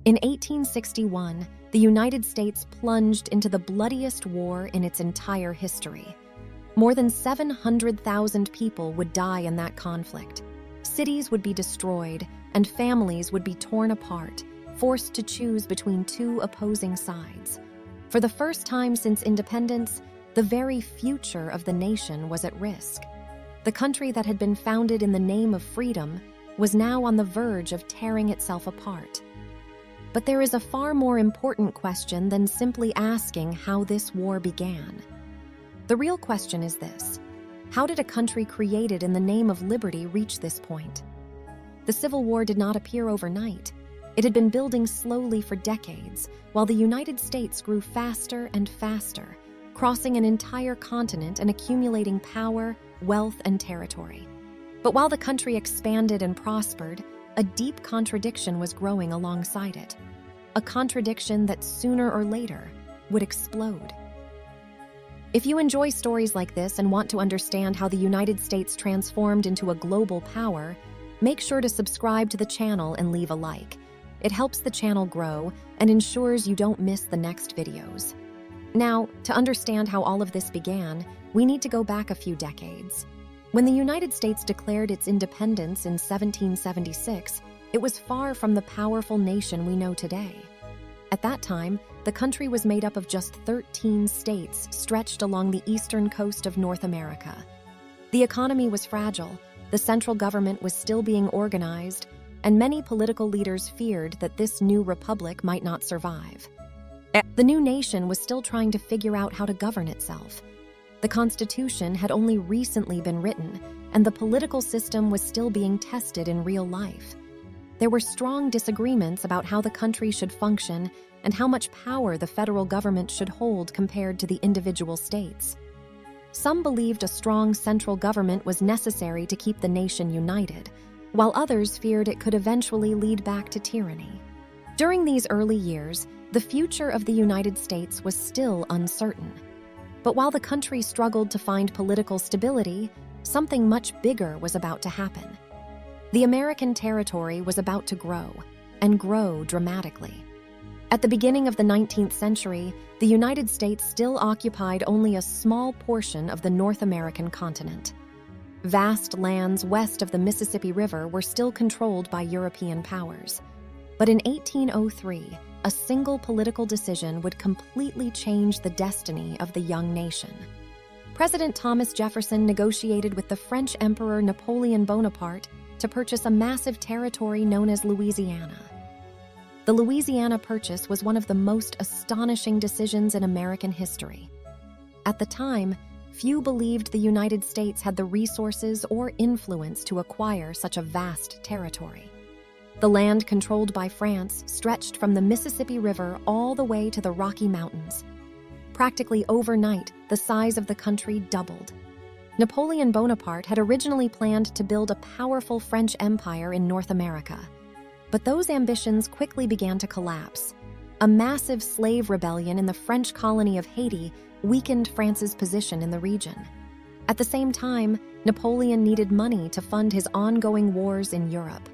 In 1861, the United States plunged into the bloodiest war in its entire history. More than 700,000 people would die in that conflict. Cities would be destroyed, and families would be torn apart, forced to choose between two opposing sides. For the first time since independence, the very future of the nation was at risk. The country that had been founded in the name of freedom was now on the verge of tearing itself apart. But there is a far more important question than simply asking how this war began. The real question is this: how did a country created in the name of liberty reach this point? The Civil War did not appear overnight. It had been building slowly for decades, while the United States grew faster and faster, crossing an entire continent and accumulating power, wealth, and territory. But while the country expanded and prospered, a deep contradiction was growing alongside it. A contradiction that sooner or later would explode. If you enjoy stories like this and want to understand how the United States transformed into a global power, make sure to subscribe to the channel and leave a like. It helps the channel grow and ensures you don't miss the next videos. Now, to understand how all of this began, we need to go back a few decades. When the United States declared its independence in 1776, it was far from the powerful nation we know today. At that time, the country was made up of just 13 states stretched along the eastern coast of North America. The economy was fragile, the central government was still being organized, and many political leaders feared that this new republic might not survive. The new nation was still trying to figure out how to govern itself. The Constitution had only recently been written, and the political system was still being tested in real life. There were strong disagreements about how the country should function and how much power the federal government should hold compared to the individual states. Some believed a strong central government was necessary to keep the nation united, while others feared it could eventually lead back to tyranny. During these early years, the future of the United States was still uncertain. But while the country struggled to find political stability, something much bigger was about to happen. The American territory was about to grow, and grow dramatically. At the beginning of the 19th century, the United States still occupied only a small portion of the North American continent. Vast lands west of the Mississippi River were still controlled by European powers. But in 1803, a single political decision would completely change the destiny of the young nation. President Thomas Jefferson negotiated with the French Emperor Napoleon Bonaparte to purchase a massive territory known as Louisiana. The Louisiana Purchase was one of the most astonishing decisions in American history. At the time, few believed the United States had the resources or influence to acquire such a vast territory. The land controlled by France stretched from the Mississippi River all the way to the Rocky Mountains. Practically overnight, the size of the country doubled. Napoleon Bonaparte had originally planned to build a powerful French empire in North America. But those ambitions quickly began to collapse. A massive slave rebellion in the French colony of Haiti weakened France's position in the region. At the same time, Napoleon needed money to fund his ongoing wars in Europe.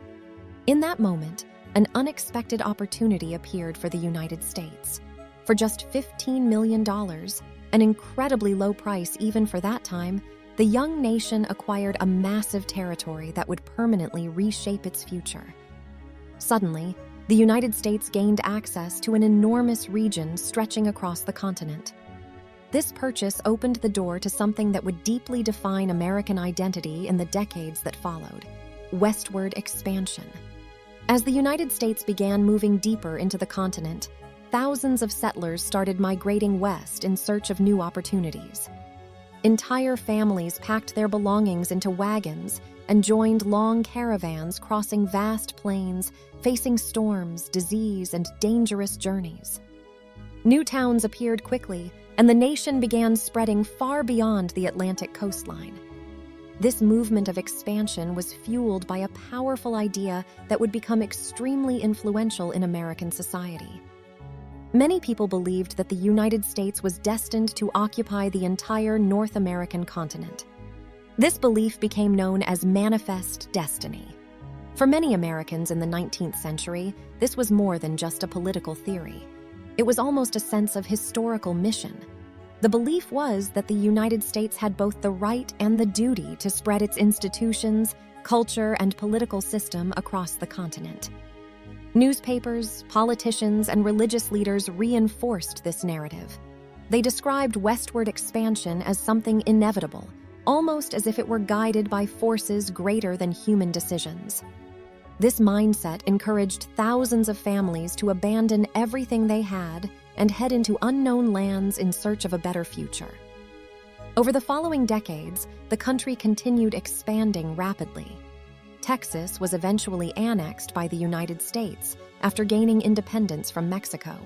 In that moment, an unexpected opportunity appeared for the United States. For just $15 million, an incredibly low price even for that time, the young nation acquired a massive territory that would permanently reshape its future. Suddenly, the United States gained access to an enormous region stretching across the continent. This purchase opened the door to something that would deeply define American identity in the decades that followed: westward expansion. As the United States began moving deeper into the continent, thousands of settlers started migrating west in search of new opportunities. Entire families packed their belongings into wagons and joined long caravans crossing vast plains, facing storms, disease, and dangerous journeys. New towns appeared quickly, and the nation began spreading far beyond the Atlantic coastline. This movement of expansion was fueled by a powerful idea that would become extremely influential in American society. Many people believed that the United States was destined to occupy the entire North American continent. This belief became known as manifest destiny. For many Americans in the 19th century, this was more than just a political theory. It was almost a sense of historical mission. The belief was that the United States had both the right and the duty to spread its institutions, culture, and political system across the continent. Newspapers, politicians, and religious leaders reinforced this narrative. They described westward expansion as something inevitable, almost as if it were guided by forces greater than human decisions. This mindset encouraged thousands of families to abandon everything they had and head into unknown lands in search of a better future. Over the following decades, the country continued expanding rapidly. Texas was eventually annexed by the United States after gaining independence from Mexico.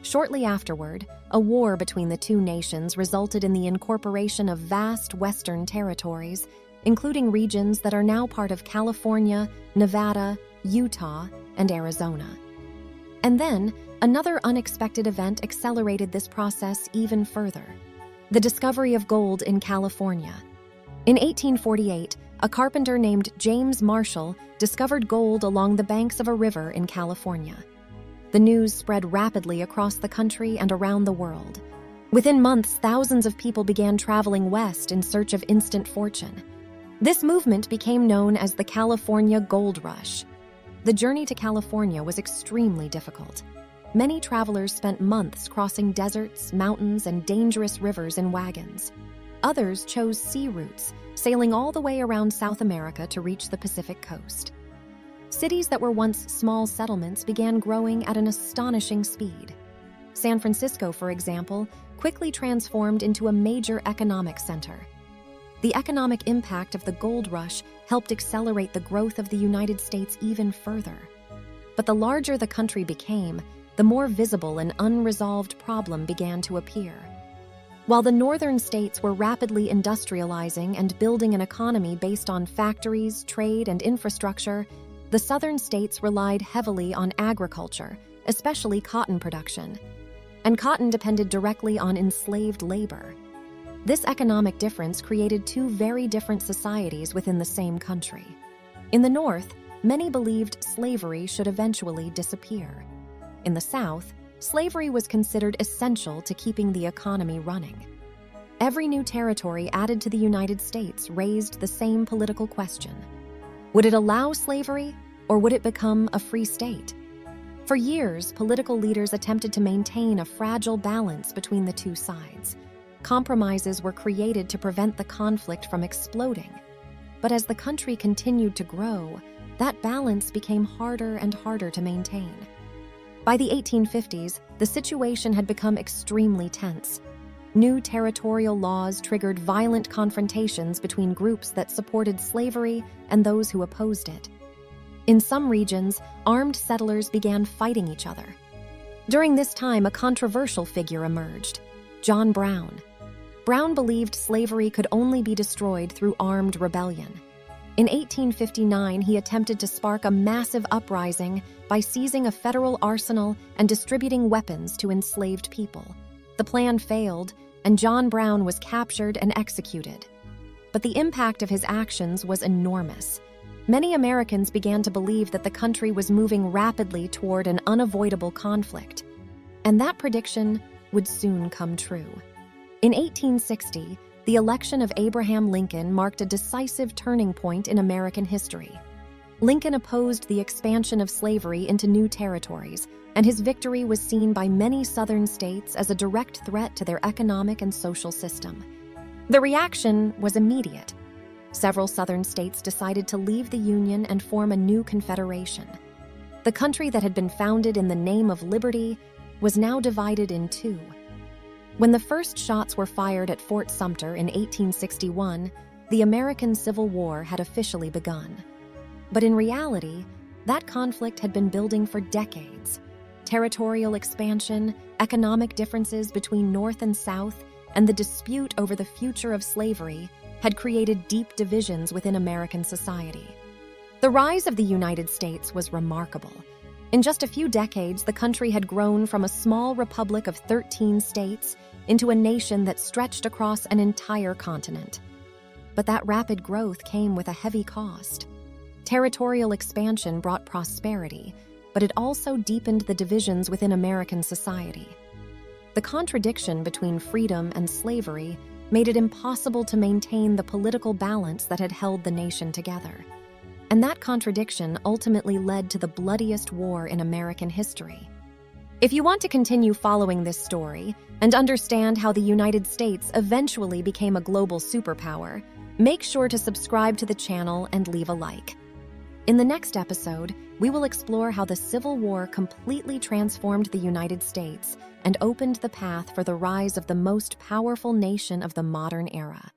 Shortly afterward, a war between the two nations resulted in the incorporation of vast western territories, including regions that are now part of California, Nevada, Utah, and Arizona. And then, another unexpected event accelerated this process even further: the discovery of gold in California. In 1848, a carpenter named James Marshall discovered gold along the banks of a river in California. The news spread rapidly across the country and around the world. Within months, thousands of people began traveling west in search of instant fortune. This movement became known as the California Gold Rush. The journey to California was extremely difficult. Many travelers spent months crossing deserts, mountains, and dangerous rivers in wagons. Others chose sea routes, sailing all the way around South America to reach the Pacific coast. Cities that were once small settlements began growing at an astonishing speed. San Francisco, for example, quickly transformed into a major economic center. The economic impact of the gold rush helped accelerate the growth of the United States even further. But the larger the country became, the more visible an unresolved problem began to appear. While the northern states were rapidly industrializing and building an economy based on factories, trade, and infrastructure, the southern states relied heavily on agriculture, especially cotton production. And cotton depended directly on enslaved labor. This economic difference created two very different societies within the same country. In the North, many believed slavery should eventually disappear. In the South, slavery was considered essential to keeping the economy running. Every new territory added to the United States raised the same political question: would it allow slavery, or would it become a free state? For years, political leaders attempted to maintain a fragile balance between the two sides. Compromises were created to prevent the conflict from exploding. But as the country continued to grow, that balance became harder and harder to maintain. By the 1850s, the situation had become extremely tense. New territorial laws triggered violent confrontations between groups that supported slavery and those who opposed it. In some regions, armed settlers began fighting each other. During this time, a controversial figure emerged: John Brown. Brown believed slavery could only be destroyed through armed rebellion. In 1859, he attempted to spark a massive uprising by seizing a federal arsenal and distributing weapons to enslaved people. The plan failed, and John Brown was captured and executed. But the impact of his actions was enormous. Many Americans began to believe that the country was moving rapidly toward an unavoidable conflict. And that prediction would soon come true. In 1860, the election of Abraham Lincoln marked a decisive turning point in American history. Lincoln opposed the expansion of slavery into new territories, and his victory was seen by many southern states as a direct threat to their economic and social system. The reaction was immediate. Several southern states decided to leave the Union and form a new confederation. The country that had been founded in the name of liberty was now divided in two. When the first shots were fired at Fort Sumter in 1861, the American Civil War had officially begun. But in reality, that conflict had been building for decades. Territorial expansion, economic differences between North and South, and the dispute over the future of slavery had created deep divisions within American society. The rise of the United States was remarkable. In just a few decades, the country had grown from a small republic of 13 states into a nation that stretched across an entire continent. But that rapid growth came with a heavy cost. Territorial expansion brought prosperity, but it also deepened the divisions within American society. The contradiction between freedom and slavery made it impossible to maintain the political balance that had held the nation together. And that contradiction ultimately led to the bloodiest war in American history. If you want to continue following this story and understand how the United States eventually became a global superpower, make sure to subscribe to the channel and leave a like. In the next episode, we will explore how the Civil War completely transformed the United States and opened the path for the rise of the most powerful nation of the modern era.